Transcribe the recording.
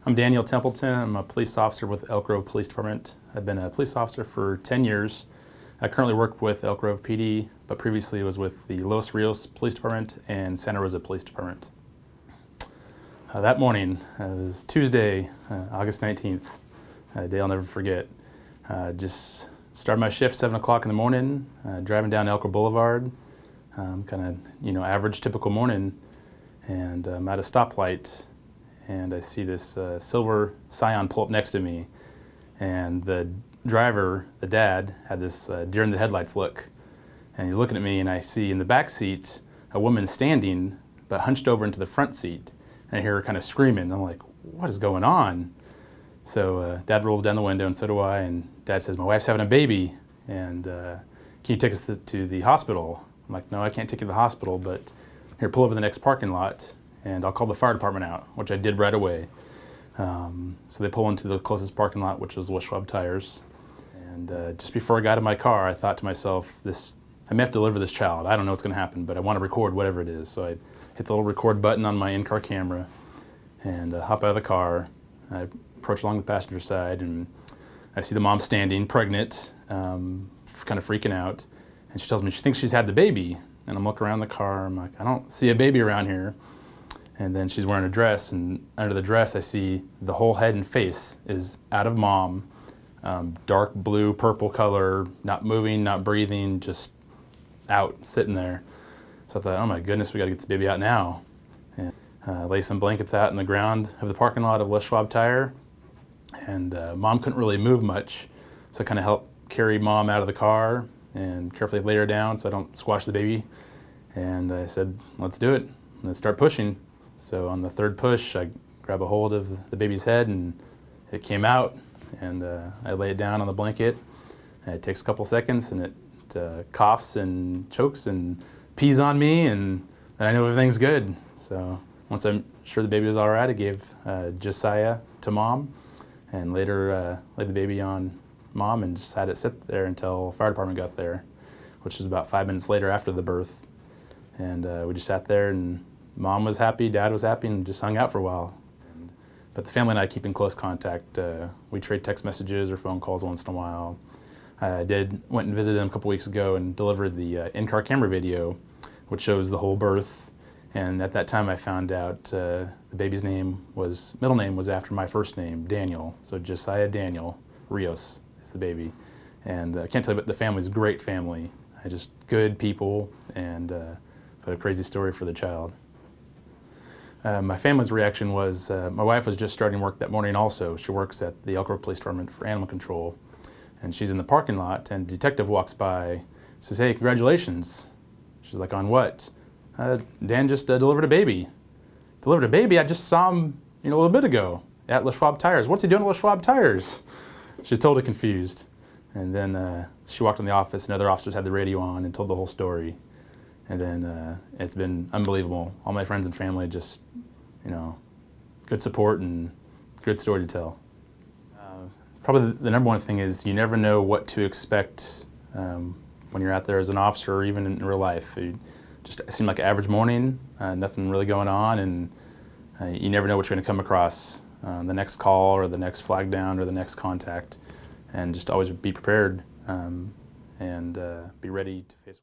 I'm Daniel Templeton. I'm a police officer with Elk Grove Police Department. I've been a police officer for 10 years. I currently work with Elk Grove PD, but previously was with the Los Rios Police Department and Santa Rosa Police Department. That morning, it was Tuesday, August 19th, a day I'll never forget. Just started my shift 7 o'clock in the morning, driving down Elk Grove Boulevard, kind of, average, typical morning, and I'm at a stoplight, and I see this silver Scion pull up next to me, and the driver, the dad, had this deer in the headlights look, and he's looking at me, and I see in the back seat a woman standing but hunched over into the front seat, and I hear her kind of screaming. I'm like, what is going on? So dad rolls down the window, and so do I, and dad says, my wife's having a baby, and can you take us to the hospital? I'm like, no, I can't take you to the hospital, but here, pull over to the next parking lot, and I'll call the fire department out, which I did right away. So they pull into the closest parking lot, which was Schwab Tires. And just before I got in my car, I thought to myself, I may have to deliver this child. I don't know what's going to happen, but I want to record whatever it is. So I hit the little record button on my in-car camera and hop out of the car. I approach along the passenger side, and I see the mom standing, pregnant, kind of freaking out. And she tells me she thinks she's had the baby. And I'm looking around the car, I'm like, I don't see a baby around here. And then she's wearing a dress, and under the dress I see the whole head and face is out of mom, dark blue, purple color, not moving, not breathing, just out, sitting there. So I thought, oh my goodness, we gotta get this baby out now. And lay some blankets out in the ground of the parking lot of Les Schwab Tire. And mom couldn't really move much, so I kind of helped carry mom out of the car and carefully lay her down so I don't squash the baby. And I said, let's do it. Let's start pushing. So on the third push, I grab a hold of the baby's head, and it came out, and I lay it down on the blanket. And it takes a couple seconds, and it coughs and chokes and pees on me, and then I know everything's good. So once I'm sure the baby was all right, I gave Josiah to mom, and later laid the baby on mom and just had it sit there until fire department got there, which was about 5 minutes later after the birth. And we just sat there, and mom was happy, dad was happy, and just hung out for a while. But the family and I keep in close contact. We trade text messages or phone calls once in a while. I went and visited them a couple weeks ago and delivered the in-car camera video, which shows the whole birth. And at that time I found out the baby's middle name was after my first name, Daniel. So Josiah Daniel Rios is the baby. And I can't tell you, but the family's a great family. Just good people, and but a crazy story for the child. My family's reaction was, my wife was just starting work that morning also. She works at the Elk Grove Police Department for animal control. And she's in the parking lot, and a detective walks by, says, hey, congratulations. She's like, on what? Dan just delivered a baby. Delivered a baby? I just saw him a little bit ago at Les Schwab Tires. What's he doing at Les Schwab Tires? She's totally confused. And then she walked in the office, and other officers had the radio on and told the whole story. And then it's been unbelievable. All my friends and family just, good support and good story to tell. Probably the number one thing is you never know what to expect when you're out there as an officer or even in real life. It seemed like an average morning, nothing really going on, and you never know what you're going to come across. The next call or the next flag down or the next contact, and just always be prepared and be ready to face